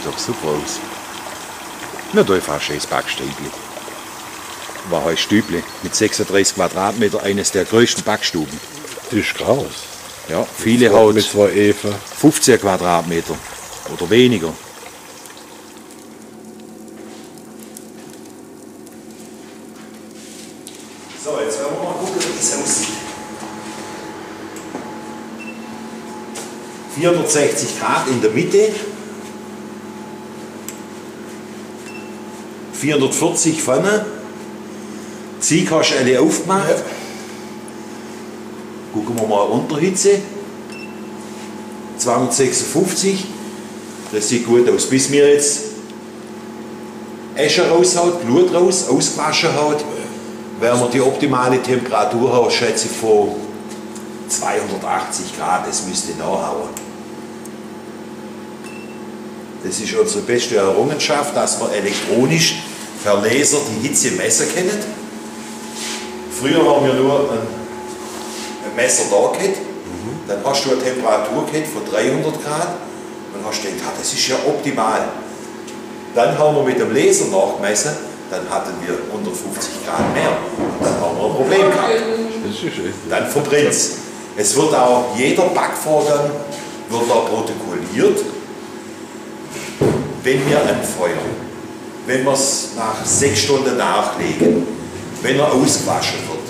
doch super aus. Wir tun einfach ein schönes Backstübli. War ein Stübli mit 36 Quadratmeter, eines der größten Backstuben. Ist krass. Ja, viele haben mit 2 Eva. 15 Quadratmeter oder weniger. So, jetzt werden wir mal gucken, wie es aussieht. 460 Grad in der Mitte. 440 vorne. Zieg hast du alle aufgemacht. Ja. Gucken wir mal Unterhitze. 256. Das sieht gut aus. Bis mir jetzt Esche raushaut, Blut raus, ausgewaschen hat, werden wir die optimale Temperatur haben, schätze ich, von 280 Grad. Das müsste nachhauen. Das ist unsere beste Errungenschaft, dass wir elektronisch per Laser die Hitze messen können. Früher haben wir nur ein Messer da gehabt, dann hast du eine Temperatur gehabt von 300 Grad und hast gedacht, das ist ja optimal. Dann haben wir mit dem Laser nachgemessen, dann hatten wir 150 Grad mehr und dann haben wir ein Problem gehabt. Dann verbrennt es. Es wird auch, jeder Backvorgang wird da protokolliert, wenn wir anfeuern, wenn wir es nach 6 Stunden nachlegen, wenn er ausgewaschen wird,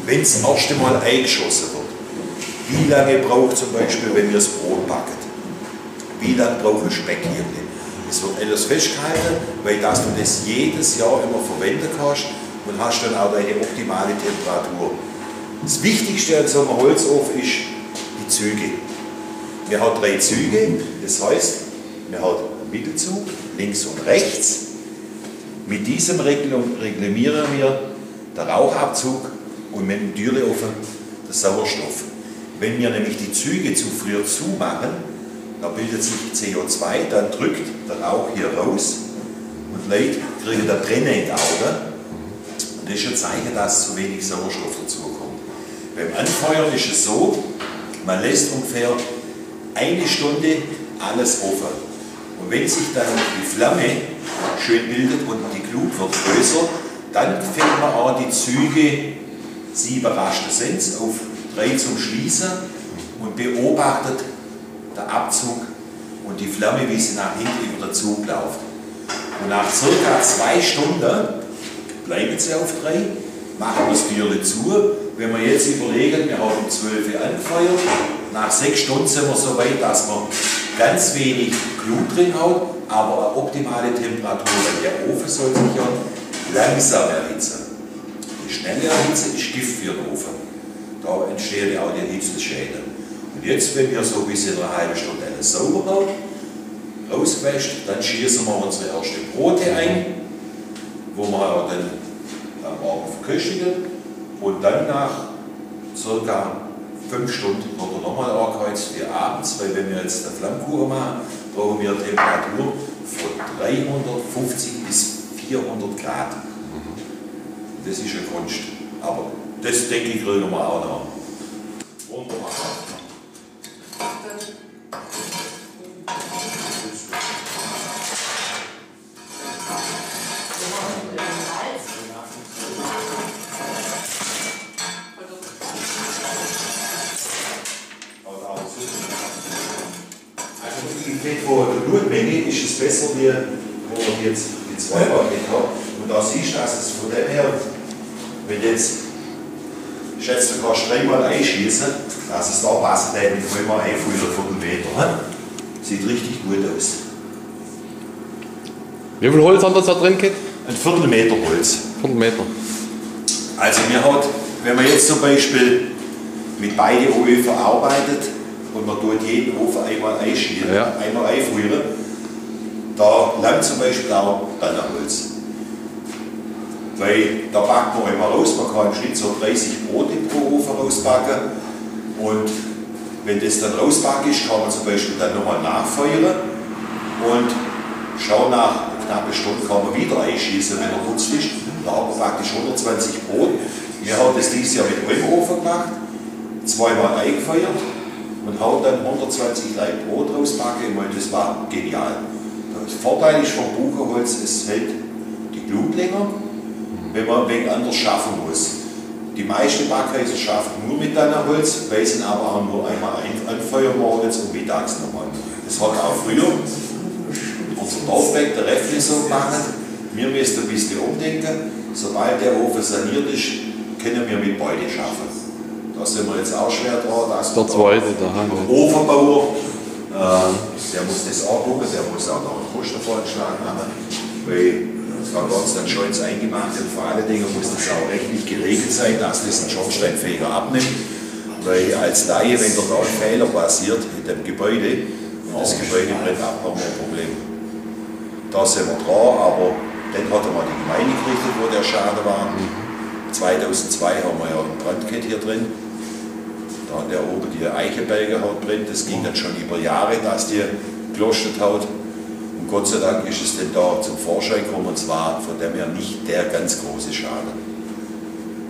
wenn es das erste Mal eingeschossen wird, wie lange braucht zum Beispiel, wenn wir das Brot backen, wie lange braucht ein Speckhirn. Es wird alles festgehalten, weil dass du das jedes Jahr immer verwenden kannst und hast dann auch deine optimale Temperatur. Das Wichtigste an so einem Holzofen ist die Züge. Wir haben 3 Züge, das heißt, wir haben einen Mittelzug, links und rechts. Mit diesem reglementieren wir den Rauchabzug und mit dem Türeofen den Sauerstoff. Wenn wir nämlich die Züge zu früh zumachen, dann bildet sich CO2, dann drückt der Rauch hier raus und Leute kriegen eine Träne in die Augen. Und das ist ein Zeichen, dass zu wenig Sauerstoff dazukommt. Beim Anfeuern ist es so, man lässt ungefähr 1 Stunde alles offen. Und wenn sich dann die Flamme schön bildet und die Glut wird größer, dann fängt man an, die Züge, 7 Rasten sind es, auf 3 zum Schließen und beobachtet den Abzug und die Flamme, wie sie nach hinten über den Zug läuft. Und nach ca. 2 Stunden bleiben sie auf 3, machen das Türchen zu. Wenn wir jetzt überlegen, wir haben um 12 Uhr angefeuert, nach 6 Stunden sind wir so weit, dass wir ganz wenig Glut drin haben, aber eine optimale Temperatur, weil der Ofen soll sich ja langsam erhitzen. Die schnelle Erhitze ist Gift für den Ofen. Da entstehen ja auch die Hitzeschäden. Und jetzt, wenn wir so bis in einer halben Stunde alles sauber haben, rausgewäscht, dann schießen wir unsere ersten Brote ein, wo wir auch dann am Abend verköstigen. Und dann nach ca. 5 Stunden wird er nochmal angeheizt wie abends, weil wenn wir jetzt eine Flammkuchen machen, brauchen wir eine Temperatur von 350 bis 400 Grad. Das ist eine Kunst. Aber das denke ich, kriegen wir auch noch. Wunderbar. Von der Blutmenge ist es besser, wie wo wir jetzt die 2 haben. Und da siehst du, dass es von dem her, wenn jetzt, schätzt du kannst 3-mal einschießen, dass es da passt, mit 5-mal einfüllen von dem Meter. Sieht richtig gut aus. Wie viel Holz haben wir da drin gehabt? Ein Viertelmeter Holz. Viertelmeter. Also wenn man jetzt zum Beispiel mit beiden Öfen arbeitet, und man tut jeden Ofen einmal einschieben, einmal einfrieren, da langt zum Beispiel auch Tannenholz. Weil da backt man immer raus, man kann im Schnitt so 30 Brote pro Ofen rausbacken und wenn das dann rausbacken ist, kann man zum Beispiel dann nochmal nachfeuern und schauen nach einer knappen Stunde kann man wieder einschießen, wenn er putzt ist. Da haben wir praktisch 120 Brot. Wir haben das dieses Jahr mit einem Ofen gemacht, 2-mal eingefeuert und haben dann 120 Brot rausbacken und das war genial. Da der Vorteil ist vom Buchenholz, es hält die Glut länger, wenn man wegen anders schaffen muss. Die meisten Backhäuser schaffen nur mit Holz, weisen aber auch nur einmal anfeuern morgens und mittags nochmal. Das hat auch früher unser Dorfweg, der Reffli, so gemacht. Wir müssen ein bisschen umdenken. Sobald der Ofen saniert ist, können wir mit beide schaffen. Da sind wir jetzt auch schwer dran. Dass Der zweite, der Ofenbauer, der muss das angucken, der muss auch noch einen Kostenvorschlag machen. Weil da geht es dann schon ins Eingemachte und vor allen Dingen muss das auch rechtlich geregelt sein, dass das ein Schornsteinfeger abnimmt. Weil als Laie, wenn da ein Fehler passiert in dem Gebäude und das Gebäude brennt ab, haben wir ein Problem. Da sind wir dran, aber dann hat er mal die Gemeinde gerichtet, wo der Schaden war. 2002 haben wir ja einen Brandkett hier drin. Da hat der oben die Eichenberge hat brennt. Das ging dann schon über Jahre, dass die gelostet hat. Und Gott sei Dank ist es dann da zum Vorschein gekommen, und zwar von dem her nicht der ganz große Schaden.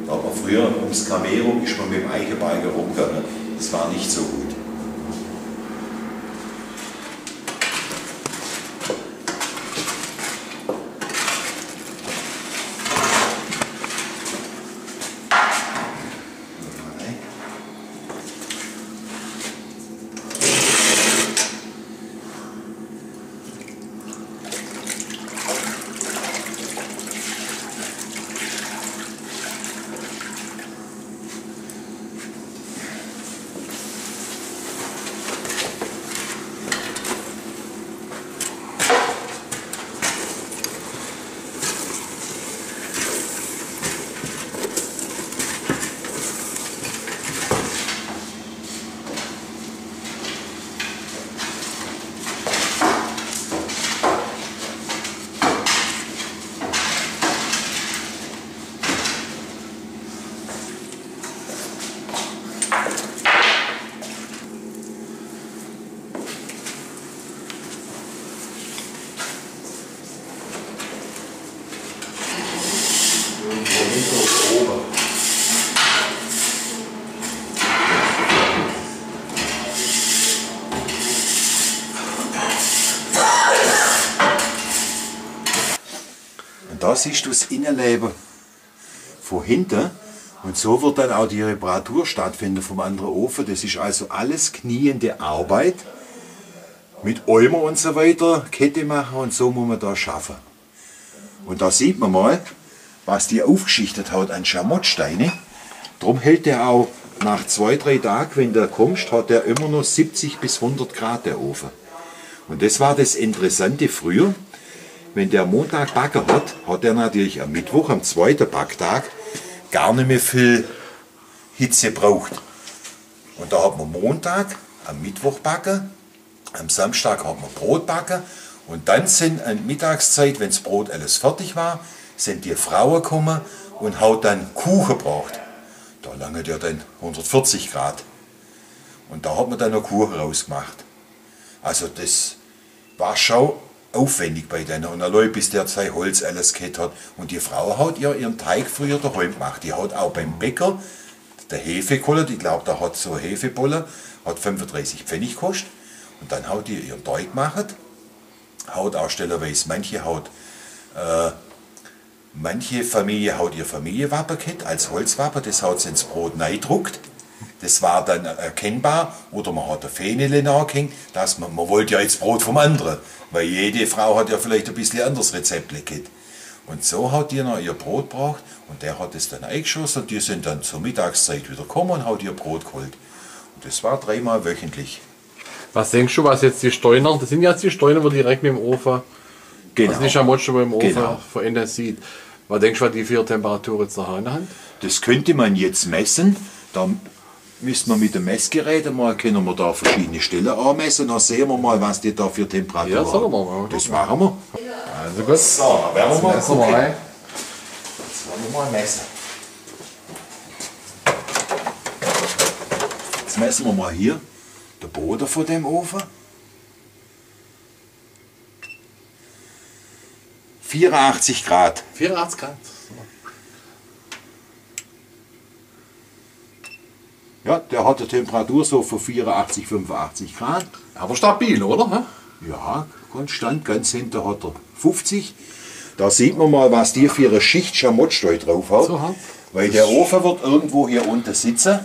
Da hat man früher ums Camero ist man mit dem Eichenberger rumgegangen. Das war nicht so gut. Da siehst du das Innenleben von hinten und so wird dann auch die Reparatur stattfinden vom anderen Ofen. Das ist also alles kniende Arbeit mit Eimer und so weiter, Kette machen und so muss man da schaffen. Und da sieht man mal, was die aufgeschichtet hat an Schamottsteine. Darum hält der auch nach 2-3 Tagen, wenn der kommst, hat der immer noch 70 bis 100 Grad der Ofen. Und das war das Interessante früher. Wenn der Montag backen hat, hat er natürlich am Mittwoch, am zweiten Backtag, gar nicht mehr viel Hitze braucht. Und da hat man Montag, am Mittwoch backen, am Samstag hat man Brot backen und dann sind an Mittagszeit, wenn das Brot alles fertig war, sind die Frauen gekommen und hat dann Kuchen gebracht. Da lange der dann 140 Grad. Und da hat man dann noch Kuchen rausgemacht. Also das war schon aufwendig bei denen. Und allein bis der sein Holz alles gehabt hat. Und die Frau hat ihren Teig früher daheim gemacht. Die hat auch beim Bäcker, der Hefekoller, ich glaube, da hat so eine Hefebolle, hat 35 Pfennig gekostet. Und dann hat die ihren Teig gemacht. Haut auch stellerweise, manche Familie hat ihr Familienwappen gehabt, als Holzwappen, das hat sie ins Brot reingedruckt. Das war dann erkennbar, oder man hat eine Fähnele nachgehängt, dass man wollte ja jetzt Brot vom anderen, weil jede Frau hat ja vielleicht ein bisschen anderes Rezept gehabt. Und so hat die noch ihr Brot gebracht und der hat es dann eingeschossen und die sind dann zur Mittagszeit wieder gekommen und hat ihr Brot geholt. Und das war 3-mal wöchentlich. Was denkst du, was jetzt die Steuner, das sind ja jetzt die Steuner, die direkt mit dem Ofen, Genau. also nicht am Motsch, aber im Ofen Genau. verändert sieht. Was denkst du, was die für Temperatur jetzt nachher in der Hand? Das könnte man jetzt messen. Da müssen wir mit dem Messgerät mal, können wir da verschiedene Stellen anmessen. Dann sehen wir mal, was die da für Temperatur Ja, sagen haben. wir mal. Das machen wir. Also gut. So, dann werden wir mal Messen wir gucken. rein. Jetzt wollen wir mal messen. Jetzt messen wir mal hier den Boden von dem Ofen. 84 Grad. 84 Grad. Ja, der hat eine Temperatur so von 84, 85 Grad. Aber stabil, oder? Ja, konstant, ganz hinten hat er 50. Da sieht man mal, was die für eine Schicht Schamottsteu drauf hat. So hart. Weil der Ofen wird irgendwo hier unten sitzen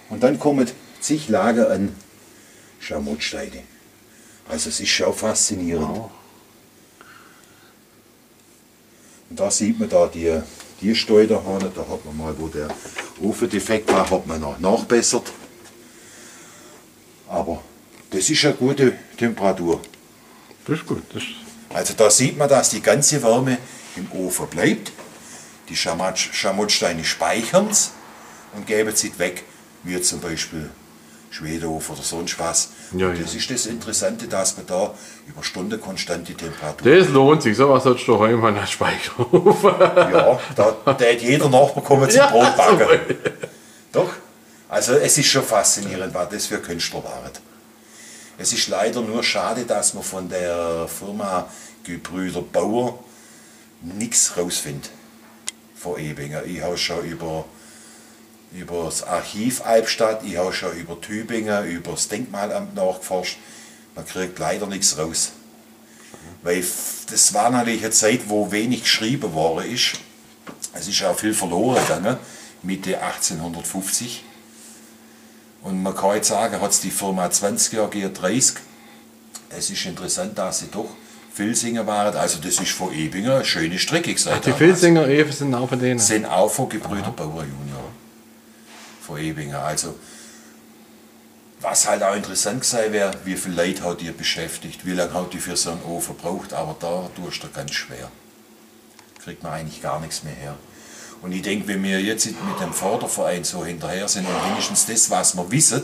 und dann kommen zig Lager an Schamottsteine. Also es ist schon faszinierend. Wow. Und da sieht man da die Steu da vorne, da hat man mal, wo der Ofen defekt war, hat man noch nachbessert. Aber das ist eine gute Temperatur. Das ist gut. Also da sieht man, dass die ganze Wärme im Ofen bleibt. Die Schamottsteine speichern es und geben es weg, wie zum Beispiel Schwedehof oder sonst was. Ja, und das ist das Interessante, dass man da über Stunden konstant die Temperatur. Das lohnt sich. So was sollst du heute mal speichern. Ja, da hat jeder Nachbekommen zum Ja, Brot backen. so. Doch, also es ist schon faszinierend, was das für Künstler waren. Es ist leider nur schade, dass man von der Firma Gebrüder Bauer nichts rausfindet von Ebinger. Ich habe schon über das Archiv Albstadt, ich habe schon über Tübingen, über das Denkmalamt nachgeforscht. Man kriegt leider nichts raus. Weil das war natürlich eine Zeit, wo wenig geschrieben worden ist. Es ist auch viel verloren gegangen, Mitte 1850. Und man kann jetzt sagen, hat es die Firma 20 Jahre gegeben, 30. Es ist interessant, dass sie doch Filsinger waren. Also das ist von Ebinger eine schöne Strecke gesagt. Die Filsinger Efen sind auch von denen. Sind auch von Gebrüder Bauer Junior. Von Ebinger. Also, was halt auch interessant sein wäre, wie viele Leute hat ihr beschäftigt, wie lange hat die für so einen Ofen gebraucht, aber da tust du ganz schwer. Kriegt man eigentlich gar nichts mehr her. Und ich denke, wenn wir jetzt mit dem Förderverein so hinterher sind und wenigstens das, was wir wissen,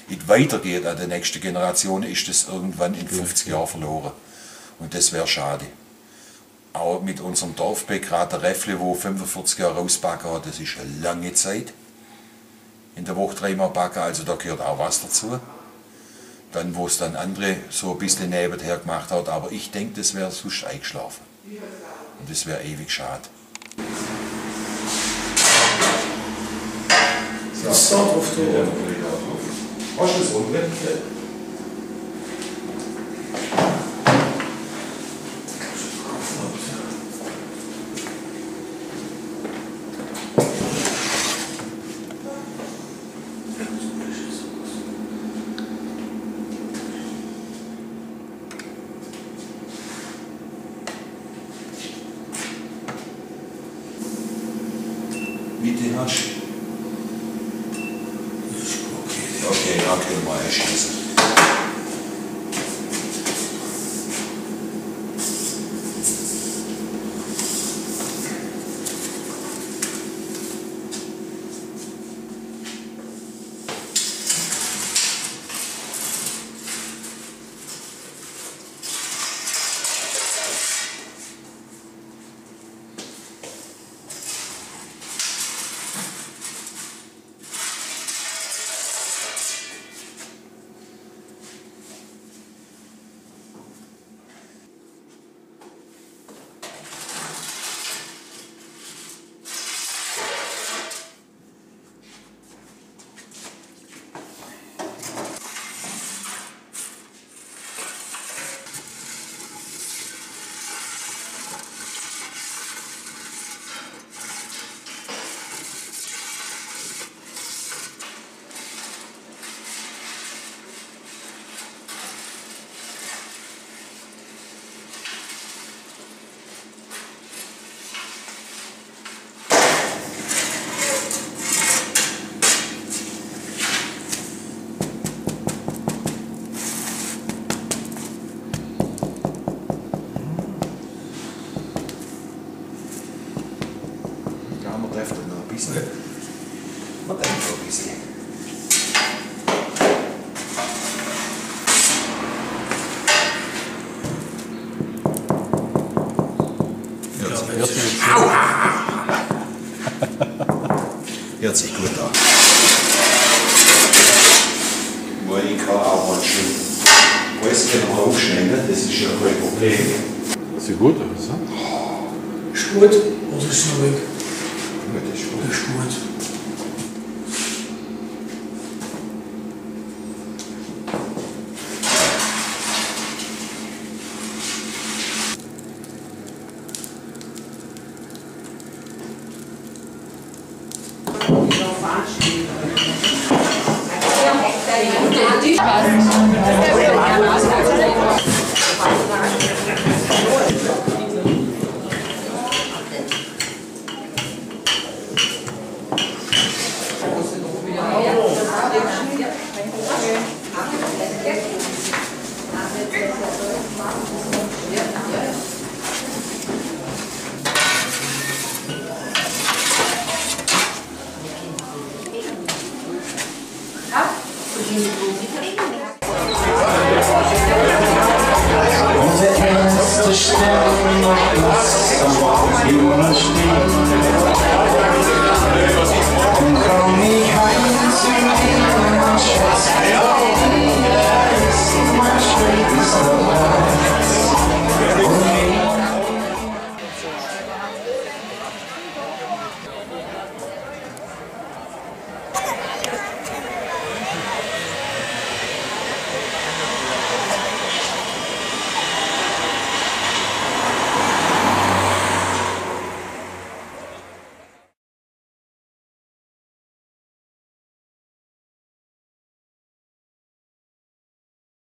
nicht weitergeht an die nächste Generation, ist das irgendwann in 50 Jahren verloren. Und das wäre schade. Auch mit unserem Dorfbäcker, der Räffle, wo 45 Jahre rausbacken hat, das ist eine lange Zeit. In der Woche 3-mal backen, also da gehört auch was dazu. Dann, wo es dann andere so ein bisschen nebenher gemacht hat, aber ich denke, das wäre sonst eingeschlafen. Und das wäre ewig schade. Das ist drauf, Hast du das unten? Mitte hast du. Okay, da können wir einschließen. Man denkt noch ein bisschen. Hört sich gut an. Nur ich kann auch mal schön Häuschen rausschneiden, das ist ja kein Problem. Sieht gut aus, ne? Ist gut oder ist noch weg? Das ist gut. Das ist gut. Die passt.